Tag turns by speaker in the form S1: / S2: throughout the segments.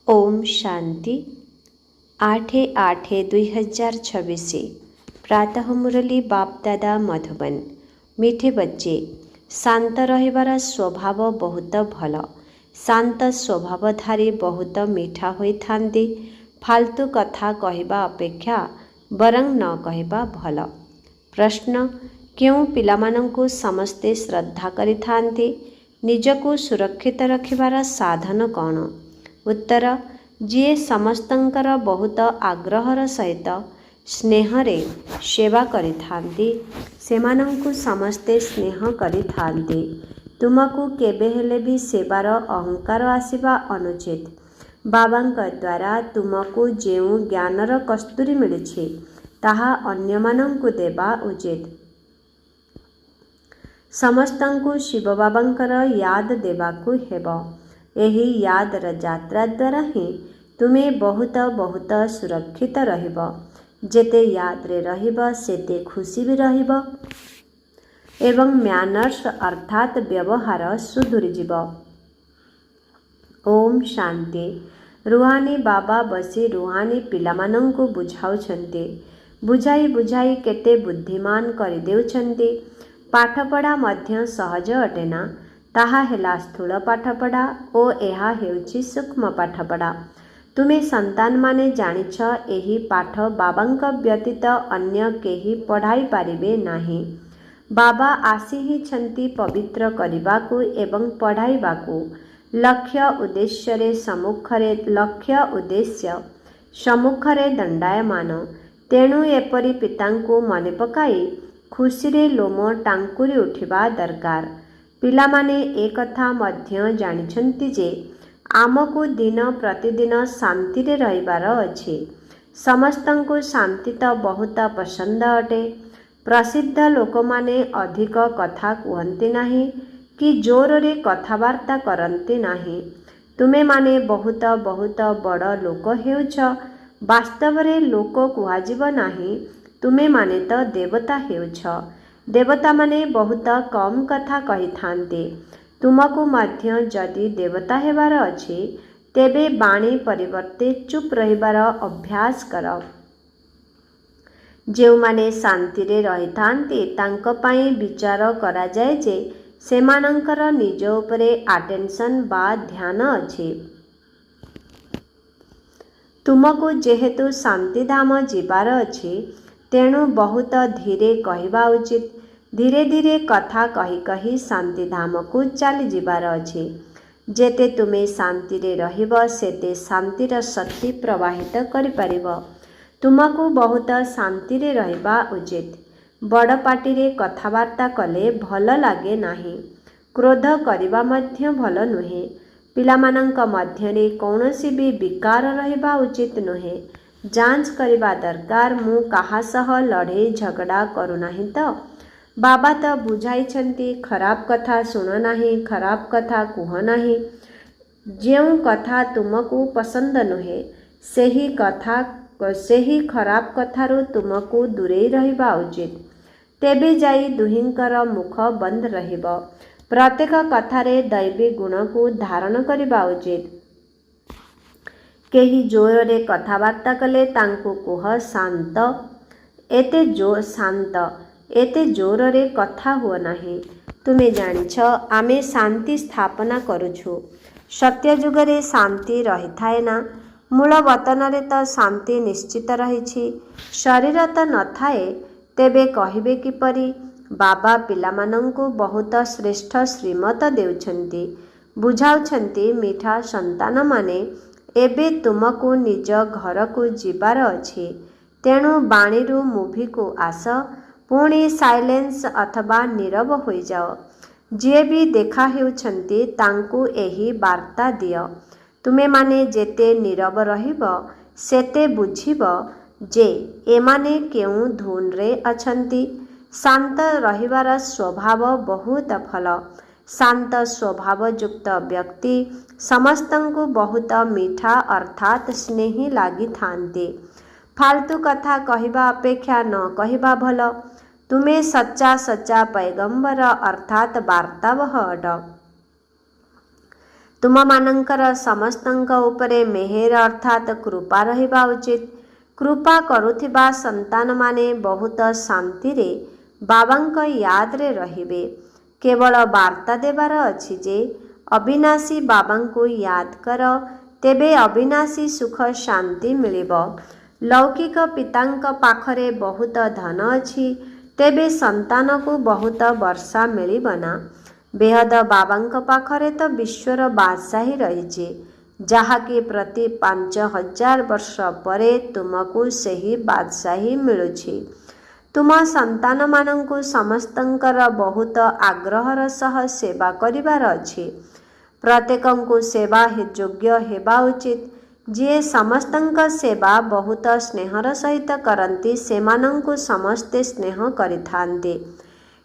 S1: ओम शांति 8/8/2026 प्रातः मुरली बाप दादा मधुबन। मीठे बच्चे, शांत रहिबार स्वभाव बहुत भल। शांत स्वभावधारी बहुत मीठा होइथांती। फालतू कथा कहवा अपेक्षा बरं न कहवा भल। प्रश्न, क्यों पिलामानंकु समस्ते श्रद्धा करिथांती? निजकु सुरक्षित रखिबार साधन कौन? उत्तर, जीए समस्तंकर बहुत आग्रहर सहित स्नेहरे सेवा करिथांती सेमानंकु समस्ते स्नेह करिथांती। तुमको केबे हेले भी सेवार अहंकार आसिबा अनुचित। बाबांक द्वारा तुमको जेउ ज्ञानर कस्तूरी मिलिछि ताहा अन्यमानंकु देबा उचित। समस्तंकु शिव बाबांकर याद देबाकु हेबो। एही यादर यात्रा द्वारा ही तुमे बहुत बहुत सुरक्षित रहिब। जेते यादरे रहिब सेते खुशी भी रहिब एवं मैनर्स अर्थात व्यवहार सुधुरी जीव। ओम शांति। रुहानी बाबा बसी रुहानी पिलामानंकु बुझाउछन्ति। बुझाई बुझाई केते बुद्धिमान करि देउछन्ति। पाठपढ़ा मध्य सहज अटेना। ताहा हेला स्थूल पाठपढ़ा ओ एहा हेउछि सूक्ष्म पाठपढ़ा। तुमे संतान माने जानिछ एही पाठ बाबांक व्यतीत अन्य केही पढ़ाई पारिबे नाही। बाबा आसी ही छन्ति पवित्र करिबाकु एवं पढ़ाइबाकु। लक्ष्य उद्देश्य सम्मुखरे दंडायमान। तेणु एपरि पितांकु मने पकाई खुशीरे लोम टांकुरी उठिबा दरकार। पिलामाने एक कथा मध्य जानिछन्ति जे आमको दिन प्रतिदिन शांति रे रहिबार अछि। समस्तंकु शांति तो बहुत पसंद अटे। प्रसिद्ध लोकमाने अधिक कथा कहन्ति नाही कि जोर रे कथावार्ता करन्ति नाही। तुमे माने बहुत बहुत बड़ लोक हेउछ। वास्तव रे लोक कुहाजिब नाही। तुमे माने तो देवता हेउछ। देवता माने बहुत कम कथा कहिथांती। तुमको मध्य जदि देवता हेबार अछि तेबे बाणी परिवर्ते चुप रहिबार अभ्यास कर। जेउ माने शांति रे रहिथांती तांक पई विचार करा जाय जे सेमानंकर निज उपरे अटेंशन बा ध्यान अछि। तुमको जेहेतु शांतिधाम जीवार अछि तेणु बहुत धीरे कहवा उचित। धीरे धीरे कथा कही कही शांतिधाम को चली जीवार अछि। जेते तुमे शांति रे रहिब सेते शांतिर शक्ति प्रवाहित करि परिब। तुमको बहुत शांति रे रहिबा उचित। बड़ पाटी रे कथावार्ता कले भल लागे नाही। क्रोध करिबा मध्य भल नुहे। पिलामानंक मध्य रे कौनसी भी विकार रहिबा उचित नुहे। जांच करिबा दरकार मु काहा सह लड़े झगड़ा करू नाही तो। बाबा तो बुझाइछन्ति खराब कथा सुन नाही, खराब कथा कुह नाही। जेउ कथा तुमको पसंद नुहे सेही खराब कथारु तुमको दूरे रहिबा उचित। तेबे जाई दुहिंकर मुख बंद रहिब। प्रत्येक कथारे दैवी गुण को धारण करिबा उचित। केही जोर रे कथावार्ता कले तांको कुह शांत। एते जोर रे कथा हुआ नाही। तुमे जानिछ आमे शांति स्थापना करुछु। सत्य जुगरे शांति रहिथाए ना। मूल वतन रे तो शांति निश्चित रहिछि। शरीर तो नथाए तेबे कहिबे किपरि? बाबा पिलामानंकु बहुत श्रेष्ठ श्रीमत देउछन्ति। बुझाउछन्ति मीठा संतान माने एबे तुमको निज घर को जीवार अछि। तेणु बाणीरु मुभी को आस पुणी साइलेंस अथवा नीरव होई जाओ। जे भी देखा हेउछन्ति तांकु एही वार्ता दियो। तुमे माने जेते नीरव रहिब सेते बुझिब जे एमाने केउ धुन रे अछन्ति। शांत रहिबार स्वभाव बहुत फल। शांत स्वभाव युक्त व्यक्ति समस्तंकु बहुत मीठा अर्थात स्नेही लागि थांती। फालतू कथा कहवा अपेक्षा न कहवा भल। तुमे सच्चा सच्चा पैगंबर अर्थात वार्तावह अट। ତୁମମାନଙ୍କର ସମସ୍ତଙ୍କ ଉପରେ ମେହେର ଅର୍ଥାତ୍ କୃପା ରହିବା ଉଚିତ। କୃପା କରୁଥିବା ସନ୍ତାନମାନେ ବହୁତ ଶାନ୍ତିରେ ବାବାଙ୍କ ୟାଦରେ ରହିବେ। କେବଳ ବାର୍ତ୍ତା ଦେବାର ଅଛି ଯେ ଅବିନାଶୀ ବାବାଙ୍କୁ ୟାଦ କର, ତେବେ ଅବିନାଶୀ ସୁଖ ଶାନ୍ତି ମିଳିବ। ଲୌକିକ ପିତାଙ୍କ ପାଖରେ ବହୁତ ଧନ ଅଛି, ତେବେ ସନ୍ତାନକୁ ବହୁତ ବର୍ଷା ମିଳିବ ନା। ବେହଦ ବାବାଙ୍କ ପାଖରେ ତ ବିଶ୍ୱର ବାଦଶାହୀ ରହିଛି, ଯାହାକି ପ୍ରତି 5000 ବର୍ଷ ପରେ ତୁମକୁ ସେହି ବାଦଶାହୀ ମିଳୁଛି। ତୁମ ସନ୍ତାନମାନଙ୍କୁ ସମସ୍ତଙ୍କର ବହୁତ ଆଗ୍ରହର ସହ ସେବା କରିବାର ଅଛି। ପ୍ରତ୍ୟେକଙ୍କୁ ସେବା ଯୋଗ୍ୟ ହେବା ଉଚିତ। ଯିଏ ସମସ୍ତଙ୍କ ସେବା ବହୁତ ସ୍ନେହର ସହିତ କରନ୍ତି, ସେମାନଙ୍କୁ ସମସ୍ତେ ସ୍ନେହ କରିଥାନ୍ତି।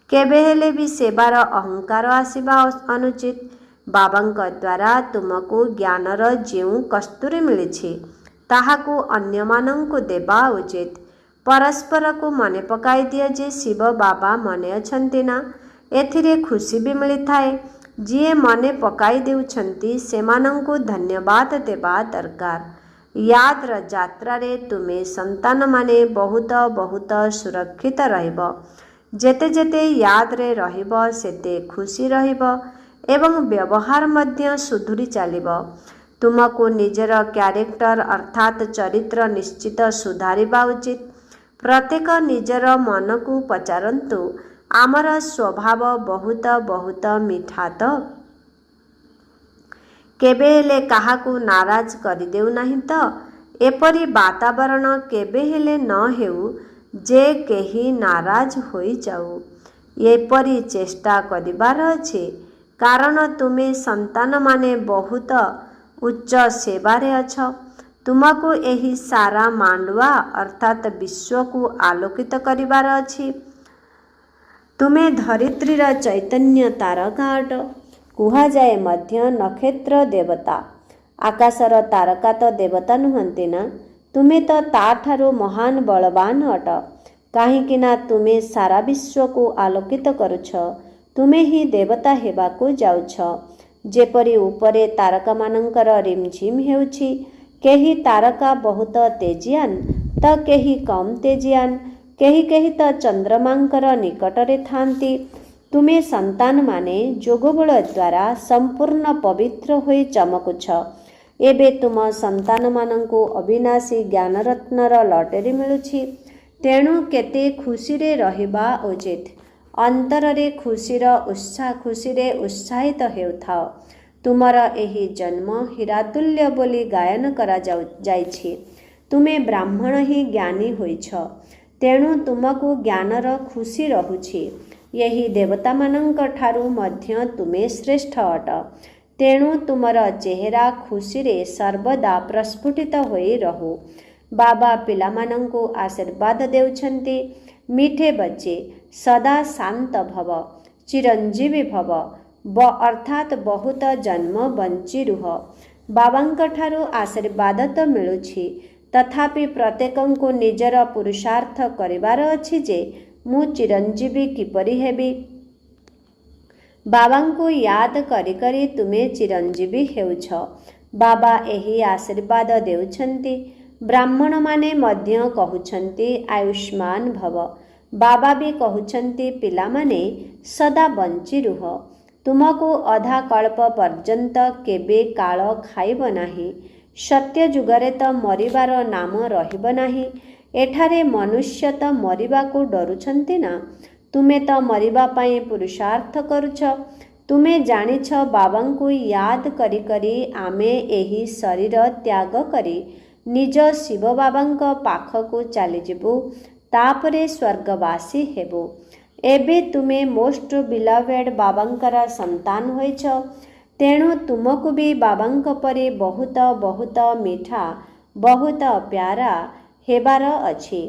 S1: କେବେ ହେଲେ ବି ସେବାର ଅହଙ୍କାର ଆସିବା ଅନୁଚିତ। ବାବାଙ୍କ ଦ୍ୱାରା ତୁମକୁ ଜ୍ଞାନର ଯେଉଁ କସ୍ତୁରୀ ମିଳିଛି, ତାହାକୁ ଅନ୍ୟମାନଙ୍କୁ ଦେବା ଉଚିତ। ପରସ୍ପରକୁ ମନେ ପକାଇ ଦିଅ ଯେ ଶିବ ବାବା ମନେ ଅଛନ୍ତି ନା। ଏଥିରେ ଖୁସି ବି ମିଳିଥାଏ। ଯିଏ ମନେ ପକାଇ ଦେଉଛନ୍ତି, ସେମାନଙ୍କୁ ଧନ୍ୟବାଦ ଦେବା ଦରକାର। ୟାଦର ଯାତ୍ରାରେ ତୁମେ ସନ୍ତାନମାନେ ବହୁତ ବହୁତ ସୁରକ୍ଷିତ ରହିବ। ଯେତେ ଯେତେ ୟାଦରେ ରହିବ, ସେତେ ଖୁସି ରହିବ ଏବଂ ବ୍ୟବହାର ମଧ୍ୟ ସୁଧୁରି ଚାଲିବ। ତୁମକୁ ନିଜର କ୍ୟାରେକ୍ଟର ଅର୍ଥାତ୍ ଚରିତ୍ର ନିଶ୍ଚିତ ସୁଧାରିବା ଉଚିତ। ପ୍ରତ୍ୟେକ ନିଜର ମନକୁ ପଚାରନ୍ତୁ, ଆମର ସ୍ୱଭାବ ବହୁତ ବହୁତ ମିଠା ତ? କେବେ ହେଲେ କାହାକୁ ନାରାଜ କରିଦେଉନାହିଁ ତ? ଏପରି ବାତାବରଣ କେବେ ହେଲେ ନ ହେଉ ଯେ କେହି ନାରାଜ ହୋଇଯାଉ। ଏପରି ଚେଷ୍ଟା କରିବାର ଅଛି, କାରଣ ତୁମେ ସନ୍ତାନମାନେ ବହୁତ ଉଚ୍ଚ ସେବାରେ ଅଛ। ତୁମକୁ ଏହି ସାରା ମାଣ୍ଡୁଆ ଅର୍ଥାତ୍ ବିଶ୍ୱକୁ ଆଲୋକିତ କରିବାର ଅଛି। ତୁମେ ଧରିତ୍ରୀର ଚୈତନ୍ୟ ତାରକା ଅଟ। କୁହାଯାଏ ମଧ୍ୟ ନକ୍ଷତ୍ର ଦେବତା। ଆକାଶର ତାରକା ତ ଦେବତା ନୁହନ୍ତି ନା? ତୁମେ ତ ତାଠାରୁ ମହାନ ବଳବାନ ଅଟ। କାହିଁକି ନା ତୁମେ ସାରା ବିଶ୍ୱକୁ ଆଲୋକିତ କରୁଛ। ତୁମେ ହିଁ ଦେବତା ହେବାକୁ ଯାଉଛ। ଯେପରି ଉପରେ ତାରକାମାନଙ୍କର ରିମଝିମ୍ ହେଉଛି। କେହି ତାରକା ବହୁତ ତେଜିଆନ ତ କେହି କମ୍ ତେଜିଆନ, କେହି କେହି ତ ଚନ୍ଦ୍ରମାଙ୍କର ନିକଟରେ ଥାନ୍ତି। ତୁମେ ସନ୍ତାନମାନେ ଯୋଗବଳ ଦ୍ୱାରା ସମ୍ପୂର୍ଣ୍ଣ ପବିତ୍ର ହୋଇ ଚମକୁଛ। ଏବେ ତୁମ ସନ୍ତାନମାନଙ୍କୁ ଅବିନାଶୀ ଜ୍ଞାନରତ୍ନର ଲଟେରୀ ମିଳୁଛି। ତେଣୁ କେତେ ଖୁସିରେ ରହିବା ଉଚିତ। ଅନ୍ତରରେ ଖୁସିରେ ଉତ୍ସାହିତ ହେଉଥାଅ। ତୁମର ଏହି ଜନ୍ମ ହୀରାତୁଲ୍ୟ ବୋଲି ଗାୟନ କରାଯାଇଛି। ତୁମେ ବ୍ରାହ୍ମଣ ହିଁ ଜ୍ଞାନୀ ହୋଇଛ। ତେଣୁ ତୁମକୁ ଜ୍ଞାନର ଖୁସି ରହୁଛି। ଏହି ଦେବତାମାନଙ୍କ ଠାରୁ ମଧ୍ୟ ତୁମେ ଶ୍ରେଷ୍ଠ ଅଟ। ତେଣୁ ତୁମର ଚେହେରା ଖୁସିରେ ସର୍ବଦା ପ୍ରସ୍ଫୁଟିତ ହୋଇ ରହୁ। ବାବା ପିଲାମାନଙ୍କୁ ଆଶୀର୍ବାଦ ଦେଉଛନ୍ତି, ମିଠେ ବଚ୍ଚେ ସଦା ଶାନ୍ତ ଭବ, ଚିରଞ୍ଜୀବୀ ଭବ, ଅର୍ଥାତ୍ ବହୁତ ଜନ୍ମ ବଞ୍ଚି ରୁହ। ବାବାଙ୍କ ଠାରୁ ଆଶୀର୍ବାଦ ତ ମିଳୁଛି, ତଥାପି ପ୍ରତ୍ୟେକଙ୍କୁ ନିଜର ପୁରୁଷାର୍ଥ କରିବାର ଅଛି ଯେ ମୁଁ ଚିରଞ୍ଜୀବୀ କିପରି ହେବି। ବାବାଙ୍କୁ ୟାଦ କରି କରି ତୁମେ ଚିରଞ୍ଜୀବୀ ହେଉଛ। ବାବା ଏହି ଆଶୀର୍ବାଦ ଦେଉଛନ୍ତି। ବ୍ରାହ୍ମଣମାନେ ମଧ୍ୟ କହୁଛନ୍ତି ଆୟୁଷ୍ମାନ ଭବ। ବାବା ବି କହୁଛନ୍ତି ପିଲାମାନେ ସଦା ବଞ୍ଚି ରୁହ। ତୁମକୁ ଅଧା କଳ୍ପ ପର୍ଯ୍ୟନ୍ତ କେବେ କାଳ ଖାଇବ ନାହିଁ। ସତ୍ୟ ଯୁଗରେ ତ ମରିବାର ନାମ ରହିବ ନାହିଁ। ଏଠାରେ ମନୁଷ୍ୟ ତ ମରିବାକୁ ଡରୁଛନ୍ତି ନା? ତୁମେ ତ ମରିବା ପାଇଁ ପୁରୁଷାର୍ଥ କରୁଛ। ତୁମେ ଜାଣିଛ ବାବାଙ୍କୁ ୟାଦ କରି କରି ଆମେ ଏହି ଶରୀର ତ୍ୟାଗ କରି ନିଜ ଶିବ ବାବାଙ୍କ ପାଖକୁ ଚାଲିଯିବୁ, ତାପରେ ସ୍ୱର୍ଗବାସୀ ହେବୁ। ଏବେ ତୁମେ ମୋଷ୍ଟ ବିଲଭେଡ୍ ବାବାଙ୍କର ସନ୍ତାନ ହୋଇଛ। ତେଣୁ ତୁମକୁ ବି ବାବାଙ୍କ ପରି ବହୁତ ବହୁତ ମିଠା, ବହୁତ ପ୍ୟାରା ହେବାର ଅଛି।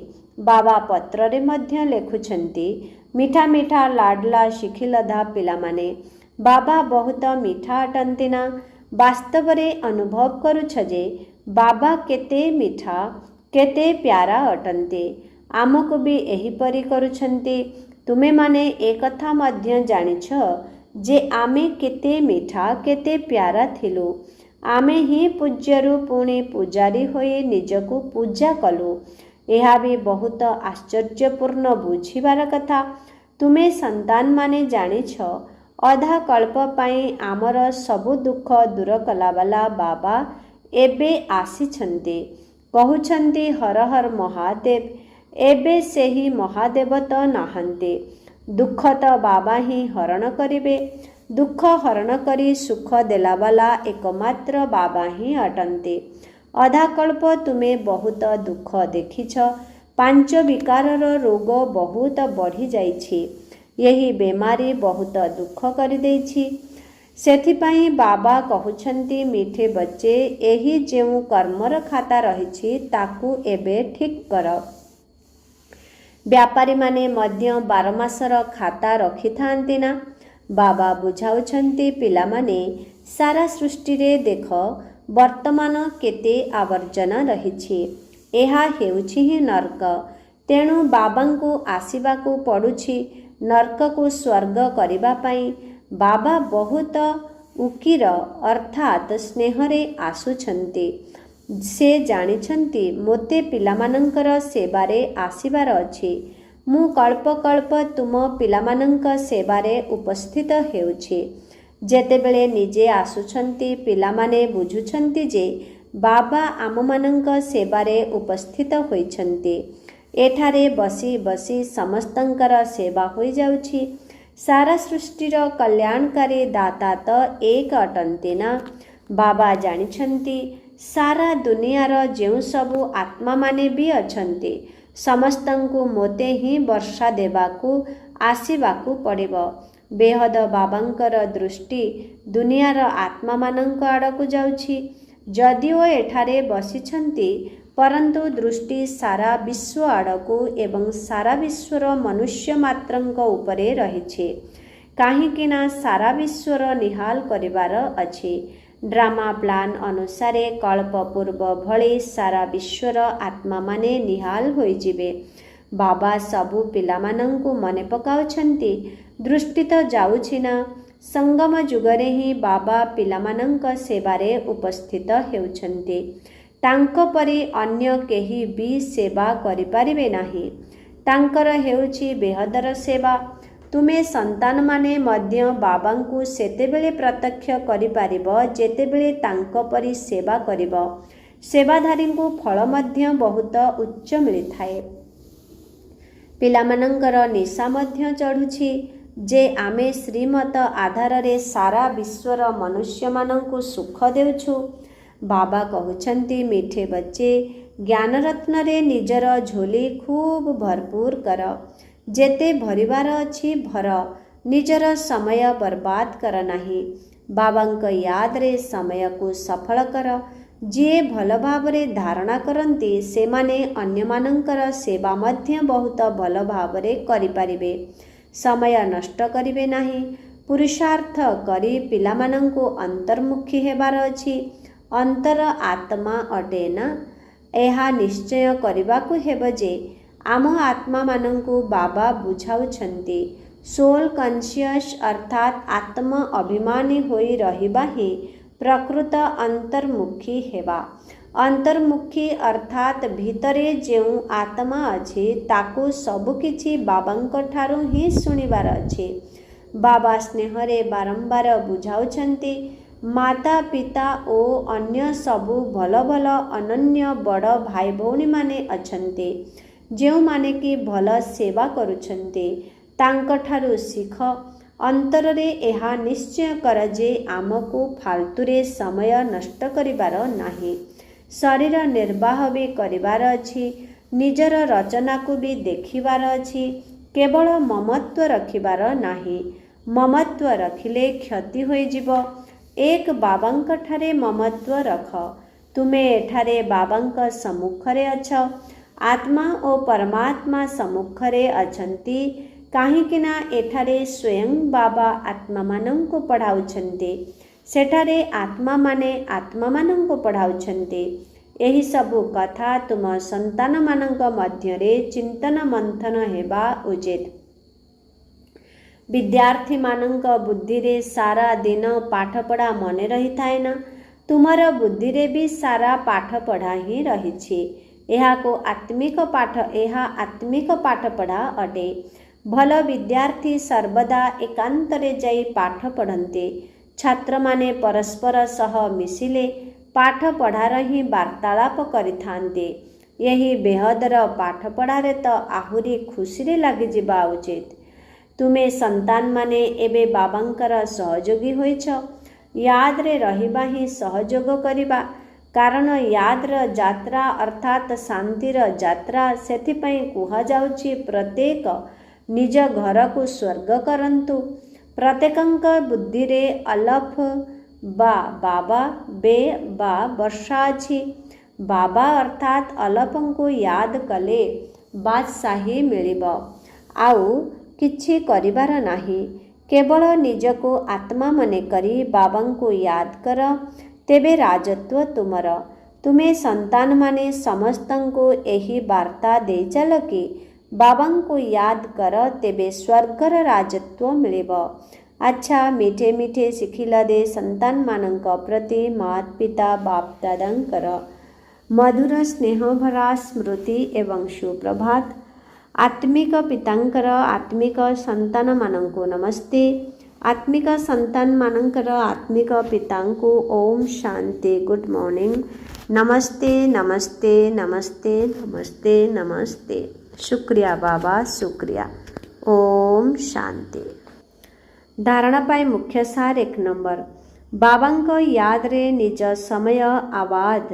S1: ବାବା ପତ୍ରରେ ମଧ୍ୟ ଲେଖୁଛନ୍ତି, ମିଠା ମିଠା ଲାଡଲା ଶିଖିଲଧା ପିଲାମାନେ, ବାବା ବହୁତ ମିଠା ଅଟନ୍ତି ନା? ବାସ୍ତବରେ ଅନୁଭବ କରୁଛ ଯେ ବାବା କେତେ ମିଠା, କେତେ ପ୍ୟାରା ଅଟନ୍ତି। ଆମକୁ ବି ଏହିପରି କରୁଛନ୍ତି। ତୁମେମାନେ ଏକଥା ମଧ୍ୟ ଜାଣିଛ ଯେ ଆମେ କେତେ ମିଠା କେତେ ପ୍ୟାରା ଥିଲୁ। ଆମେ ହିଁ ପୂଜ୍ୟରୁ ପୁଣି ପୂଜାରୀ ହୋଇ ନିଜକୁ ପୂଜା କଲୁ। ଏହା ବି ବହୁତ ଆଶ୍ଚର୍ଯ୍ୟପୂର୍ଣ୍ଣ ବୁଝିବାର କଥା। ତୁମେ ସନ୍ତାନମାନେ ଜାଣିଛ, ଅଧା କଳ୍ପ ପାଇଁ ଆମର ସବୁ ଦୁଃଖ ଦୂର କଲାବାଲା ବାବା ଏବେ ଆସିଛନ୍ତି। କହୁଛନ୍ତି ହର ହର ମହାଦେବ। ଏବେ ସେହି ମହାଦେବ ତ ନାହାନ୍ତି। ଦୁଃଖ ତ ବାବା ହିଁ ହରଣ କରିବେ। ଦୁଃଖ ହରଣ କରି ସୁଖ ଦେଲାବାଲା ଏକମାତ୍ର ବାବା ହିଁ ଅଟନ୍ତି। ଅଧାକଳ୍ପ ତୁମେ ବହୁତ ଦୁଃଖ ଦେଖିଛ। 5 ବିକାରର ରୋଗ ବହୁତ ବଢ଼ିଯାଇଛି। ଏହି ବେମାରୀ ବହୁତ ଦୁଃଖ କରିଦେଇଛି। ସେଥିପାଇଁ ବାବା କହୁଛନ୍ତି, ମିଠେ ବଚ୍ଚେ, ଏହି ଯେଉଁ କର୍ମର ଖାତା ରହିଛି ତାକୁ ଏବେ ଠିକ୍ କର। ବ୍ୟାପାରୀମାନେ ମଧ୍ୟ 12 ମାସର ଖାତା ରଖିଥାନ୍ତି ନା? ବାବା ବୁଝାଉଛନ୍ତି, ପିଲାମାନେ, ସାରା ସୃଷ୍ଟିରେ ଦେଖ ବର୍ତ୍ତମାନ କେତେ ଆବର୍ଜନା ରହିଛି। ଏହା ହେଉଛି ହିଁ ନର୍କ। ତେଣୁ ବାବାଙ୍କୁ ଆସିବାକୁ ପଡ଼ୁଛି ନର୍କକୁ ସ୍ୱର୍ଗ କରିବା ପାଇଁ। ବାବା ବହୁତ ଉକିର ଅର୍ଥାତ୍ ସ୍ନେହରେ ଆସୁଛନ୍ତି। ସେ ଜାଣିଛନ୍ତି ମୋତେ ପିଲାମାନଙ୍କର ସେବାରେ ଆସିବାର ଅଛି। ମୁଁ କଳ୍ପ କଳ୍ପ ତୁମ ପିଲାମାନଙ୍କ ସେବାରେ ଉପସ୍ଥିତ ହେଉଛି। ଯେତେବେଳେ ନିଜେ ଆସୁଛନ୍ତି, ପିଲାମାନେ ବୁଝୁଛନ୍ତି ଯେ ବାବା ଆମମାନଙ୍କ ସେବାରେ ଉପସ୍ଥିତ ହୋଇଛନ୍ତି। ଏଠାରେ ବସି ବସି ସମସ୍ତଙ୍କର ସେବା ହୋଇଯାଉଛି। ସାରା ସୃଷ୍ଟିର କଲ୍ୟାଣକାରୀ ଦାତା ତ ଏକ ଅଟନ୍ତି ନା? ବାବା ଜାଣିଛନ୍ତି ସାରା ଦୁନିଆର ଯେଉଁ ସବୁ ଆତ୍ମାମାନେ ବି ଅଛନ୍ତି, ସମସ୍ତଙ୍କୁ ମୋତେ ହିଁ ବର୍ଷା ଦେବାକୁ ଆସିବାକୁ ପଡ଼ିବ। ବେହଦ ବାବାଙ୍କର ଦୃଷ୍ଟି ଦୁନିଆର ଆତ୍ମାମାନଙ୍କ ଆଡ଼କୁ ଯାଉଛି। ଯଦିଓ ଏଠାରେ ବସିଛନ୍ତି, ପରନ୍ତୁ ଦୃଷ୍ଟି ସାରା ବିଶ୍ୱ ଆଡ଼କୁ ଏବଂ ସାରା ବିଶ୍ୱର ମନୁଷ୍ୟ ମାତ୍ରଙ୍କ ଉପରେ ରହିଛି। କାହିଁକି ନା ସାରା ବିଶ୍ୱର ନିହାଲ କରିବାର ଅଛି। ଡ୍ରାମା ପ୍ଲାନ୍ ଅନୁସାରେ କଳ୍ପ ପୂର୍ବ ଭଳି ସାରା ବିଶ୍ୱର ଆତ୍ମାମାନେ ନିହାଲ ହୋଇଯିବେ। ବାବା ସବୁ ପିଲାମାନଙ୍କୁ ମନେ ପକାଉଛନ୍ତି। ଦୃଷ୍ଟି ତ ଯାଉଛି ନା? ସଙ୍ଗମ ଯୁଗରେ ହିଁ ବାବା ପିଲାମାନଙ୍କ ସେବାରେ ଉପସ୍ଥିତ ହେଉଛନ୍ତି। ତାଙ୍କ ପରି ଅନ୍ୟ କେହି ବି ସେବା କରିପାରିବେ ନାହିଁ। ତାଙ୍କର ହେଉଛି ବେହଦର ସେବା। ତୁମେ ସନ୍ତାନମାନେ ମଧ୍ୟ ବାବାଙ୍କୁ ସେତେବେଳେ ପ୍ରତ୍ୟକ୍ଷ କରିପାରିବ ଯେତେବେଳେ ତାଙ୍କ ପରି ସେବା କରିବ। ସେବାଧାରୀଙ୍କୁ ଫଳ ମଧ୍ୟ ବହୁତ ଉଚ୍ଚ ମିଳିଥାଏ। ପିଲାମାନଙ୍କର ନିଶା ମଧ୍ୟ ଚଢ଼ୁଛି ଯେ ଆମେ ଶ୍ରୀମତ ଆଧାରରେ ସାରା ବିଶ୍ୱର ମନୁଷ୍ୟମାନଙ୍କୁ ସୁଖ ଦେଉଛୁ। ବାବା କହୁଛନ୍ତି, ମିଠେ ବଚ୍ଚେ, ଜ୍ଞାନରତ୍ନରେ ନିଜର ଝୋଲି ଖୁବ୍ ଭରପୁର କର। ଯେତେ ଭରିବାର ଅଛି ଭର। ନିଜର ସମୟ ବର୍ବାଦ କର ନାହିଁ। ବାବାଙ୍କ ୟାଦରେ ସମୟକୁ ସଫଳ କର। ଯିଏ ଭଲ ଭାବରେ ଧାରଣା କରନ୍ତି, ସେମାନେ ଅନ୍ୟମାନଙ୍କର ସେବା ମଧ୍ୟ ବହୁତ ଭଲ ଭାବରେ କରିପାରିବେ। ସମୟ ନଷ୍ଟ କରିବେ ନାହିଁ। ପୁରୁଷାର୍ଥ କରି ପିଲାମାନଙ୍କୁ ଅନ୍ତର୍ମୁଖୀ ହେବାର ଅଛି। ଅନ୍ତର ଆତ୍ମା ଅଟେ ନା? ଏହା ନିଶ୍ଚୟ କରିବାକୁ ହେବ ଯେ ଆମ ଆତ୍ମାମାନଙ୍କୁ ବାବା ବୁଝାଉଛନ୍ତି, ସୋଲ୍ କନସିୟସ୍ ଅର୍ଥାତ୍ ଆତ୍ମ ଅଭିମାନୀ ହୋଇ ରହିବା ହିଁ ପ୍ରକୃତ ଅନ୍ତର୍ମୁଖୀ ହେବା। ଅନ୍ତର୍ମୁଖୀ ଅର୍ଥାତ୍ ଭିତରେ ଯେଉଁ ଆତ୍ମା ଅଛି ତାକୁ ସବୁକିଛି ବାବାଙ୍କ ଠାରୁ ହିଁ ଶୁଣିବାର ଅଛି। ବାବା ସ୍ନେହରେ ବାରମ୍ବାର ବୁଝାଉଛନ୍ତି, ମାତା ପିତା ଓ ଅନ୍ୟ ସବୁ ଭଲ ଭଲ ଅନନ୍ୟ ବଡ଼ ଭାଇ ଭଉଣୀମାନେ ଅଛନ୍ତି, ଯେଉଁମାନେ କି ଭଲ ସେବା କରୁଛନ୍ତି। ତାଙ୍କଠାରୁ ଶିଖ। ଅନ୍ତରରେ ଏହା ନିଶ୍ଚୟ କର ଯେ ଆମକୁ ଫାଲତୁରେ ସମୟ ନଷ୍ଟ କରିବାର ନାହିଁ। ଶରୀର ନିର୍ବାହ ବି କରିବାର ଅଛି। ନିଜର ରଚନାକୁ ବି ଦେଖିବାର ଅଛି। କେବଳ ମମତ୍ୱ ରଖିବାର ନାହିଁ। ମମତ୍ୱ ରଖିଲେ କ୍ଷତି ହୋଇଯିବ। ଏକ ବାବାଙ୍କଠାରେ ମମତ୍ୱ ରଖ। ତୁମେ ଏଠାରେ ବାବାଙ୍କ ସମ୍ମୁଖରେ ଅଛ। ଆତ୍ମା ଓ ପରମାତ୍ମା ସମ୍ମୁଖରେ ଅଛନ୍ତି। କାହିଁକି ନା ଏଠାରେ ସ୍ୱୟଂ ବାବା ଆତ୍ମାମାନଙ୍କୁ ପଢ଼ାଉଛନ୍ତି। ସେଠାରେ ଆତ୍ମାମାନେ ଆତ୍ମାମାନଙ୍କୁ ପଢ଼ାଉଛନ୍ତି। ଏହିସବୁ କଥା ତୁମ ସନ୍ତାନମାନଙ୍କ ମଧ୍ୟରେ ଚିନ୍ତନ ମନ୍ଥନ ହେବା ଉଚିତ। विद्यार्थी बुद्धि रे सारा दिन पाठपढ़ा मन रही थाए ना, तुमर बुद्धि रे भी सारा पाठपढ़ा ही रही। यह को आत्मिक पाठ, यह आत्मिक पाठपढ़ा अटे। भल विद्यार्थी सर्वदा एकांतरे जाई पाठ पढ़न्ते। छात्र माने परस्पर सह मिसिले पाठ पढ़ार ही वार्तालाप करिथान्ते। यही बेहदर पाठपढ़ारे तो आहुरी खुशी लगी जिबा उचित। तुमे संतान माने एबे बाबांकर सहयोगी होइछ। याद रे रहिबा ही सहयोग करिबा, कारण यादर यात्रा अर्थात शांतिर यात्रा। सेथिपई कुहा जाउछि प्रत्येक निज घर को स्वर्ग करंतु। प्रत्येकंक बुद्धि रे अलफ बा बाबा बे बा वर्षा अछि। बाबा अर्थात अलपंको याद कले बादशाही मिलिब। आउ किछि करिबार नाही, केवल निजको आत्मा मने करी बाबांको याद कर, तेबे राजत्व तुमर। तुमे संतान माने समस्तंको एही वार्ता दे चल कि बाबांको याद कर, तेबे स्वर्गर राजत्व मिलिब। अच्छा मीठे मीठे शिखिला दे संतान मानंक प्रति मात पिता बाप दादांकर मधुर स्नेह भरा स्मृति एवं सुप्रभात। आत्मिक पितांकर आत्मिक संतान मानंको नमस्ते। आत्मिक संतान मानंकर आत्मिक पितांको ओम शांति। गुड मॉर्निंग, नमस्ते नमस्ते नमस्ते नमस्ते नमस्ते। शुक्रिया बाबा, शुक्रिया। ओम शांति। धारणा पाई मुख्य सार 1 नंबर, बाबांक याद रे निज समय आबाद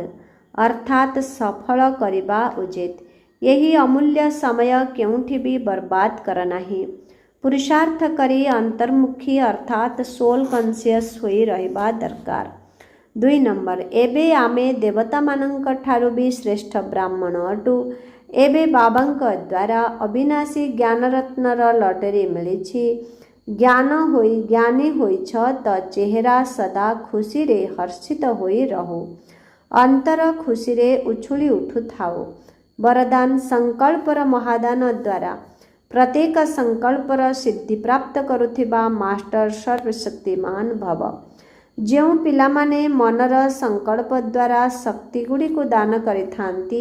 S1: अर्थात सफल करिबा उचित। यही अमूल्य समय केउठी भी बर्बाद कर नाही। पुरुषार्थ करी अंतर्मुखी अर्थात सोल कॉन्शियस होई रहिबा दरकार। 2 नंबर, एबे आमे देवता मानंक ठारू भी श्रेष्ठ ब्राह्मण अटू। एबे बाबांक द्वारा अविनाशी ज्ञान रत्नर लटरी मिलिछि। ज्ञानी होइछ त चेहरा सदा खुशी रे हर्षित होई रहो। अंतर खुशी रे उछुली उठु थाओ। वरदान संकल्पर महादान द्वारा प्रत्येक संकल्पर सिद्धि प्राप्त करुथिबा मास्टर सर्वशक्तिमान भव। ଯେଉଁ ପିଲାମାନେ ମନର ସଂକଳ୍ପ ଦ୍ୱାରା ଶକ୍ତିଗୁଡ଼ିକୁ ଦାନ କରିଥାନ୍ତି,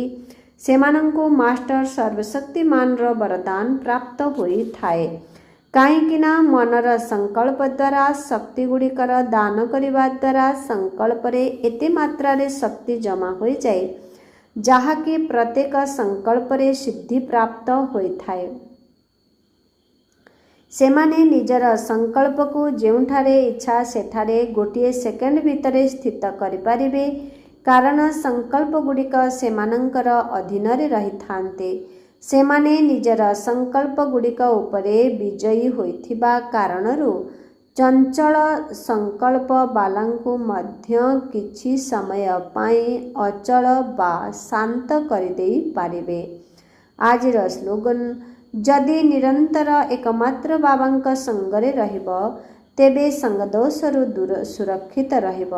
S1: ସେମାନଙ୍କୁ ମାଷ୍ଟର ସର୍ବଶକ୍ତିମାନର ବରଦାନ ପ୍ରାପ୍ତ ହୋଇଥାଏ। କାହିଁକିନା ମନର ସଂକଳ୍ପ ଦ୍ୱାରା ଶକ୍ତିଗୁଡ଼ିକର ଦାନ କରିବା ଦ୍ୱାରା ସଂକଳ୍ପରେ ଏତେ ମାତ୍ରାରେ ଶକ୍ତି ଜମା ହୋଇଯାଏ, ଯାହାକି ପ୍ରତ୍ୟେକ ସଂକଳ୍ପରେ ସିଦ୍ଧି ପ୍ରାପ୍ତ ହୋଇଥାଏ। ସେମାନେ ନିଜର ସଂକଳ୍ପକୁ ଯେଉଁଠାରେ ଇଚ୍ଛା ସେଠାରେ ଗୋଟିଏ ସେକେଣ୍ଡ ଭିତରେ ସ୍ଥିତ କରିପାରିବେ, କାରଣ ସଂକଳ୍ପଗୁଡ଼ିକ ସେମାନଙ୍କର ଅଧୀନରେ ରହିଥାନ୍ତି। ସେମାନେ ନିଜର ସଂକଳ୍ପଗୁଡ଼ିକ ଉପରେ ବିଜୟୀ ହୋଇଥିବା କାରଣରୁ ଚଞ୍ଚଳ ସଂକଳ୍ପ ବାଲାଙ୍କୁ ମଧ୍ୟ କିଛି ସମୟ ପାଇଁ ଅଚଳ ବା ଶାନ୍ତ କରିଦେଇ ପାରିବେ। ଆଜିର ସ୍ଲୋଗନ, ଯଦି ନିରନ୍ତର ଏକମାତ୍ର ବାବାଙ୍କ ସଙ୍ଗରେ ରହିବ, ତେବେ ସଙ୍ଗଦୋଷରୁ ସୁରକ୍ଷିତ ରହିବ।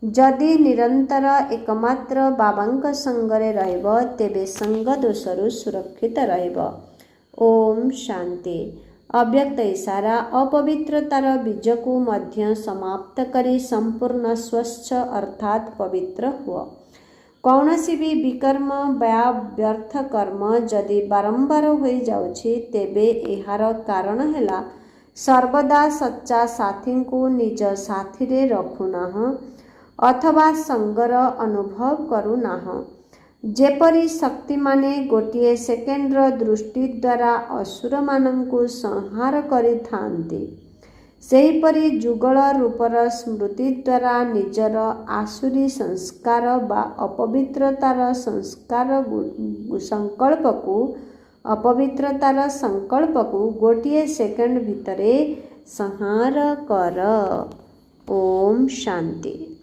S1: ଯଦି ନିରନ୍ତର ଏକମାତ୍ର ବାବାଙ୍କ ସଙ୍ଗରେ ରହିବ, ତେବେ ସଙ୍ଗଦୋଷରୁ ସୁରକ୍ଷିତ ରହିବ। ଓମ୍ ଶାନ୍ତି। अव्यक्त इशारा, अपवित्रतार बीजको मध्य समाप्त करी संपूर्ण स्वच्छ अर्थात पवित्र हुआ। कौनसी भी विकर्म वा व्यर्थ कर्म जदि बारंबार हो जाउछि, तेबे एहार कारण हैला सर्वदा सच्चा साथी को निज साथी रे रखुनाह अथवा संगर अनुभव करुनाह। जेपरी शक्ति माने गोटिए सेकेंडर दृष्टि द्वारा असुर मानंकु संहार करिथांती, सेहीपरि जुगल रूपर स्मृति द्वारा निजर आसुरी संस्कार बा अपवित्रतार संकल्पकु गोटिए सेकेंड भितरे संहार कर। ओम शांति।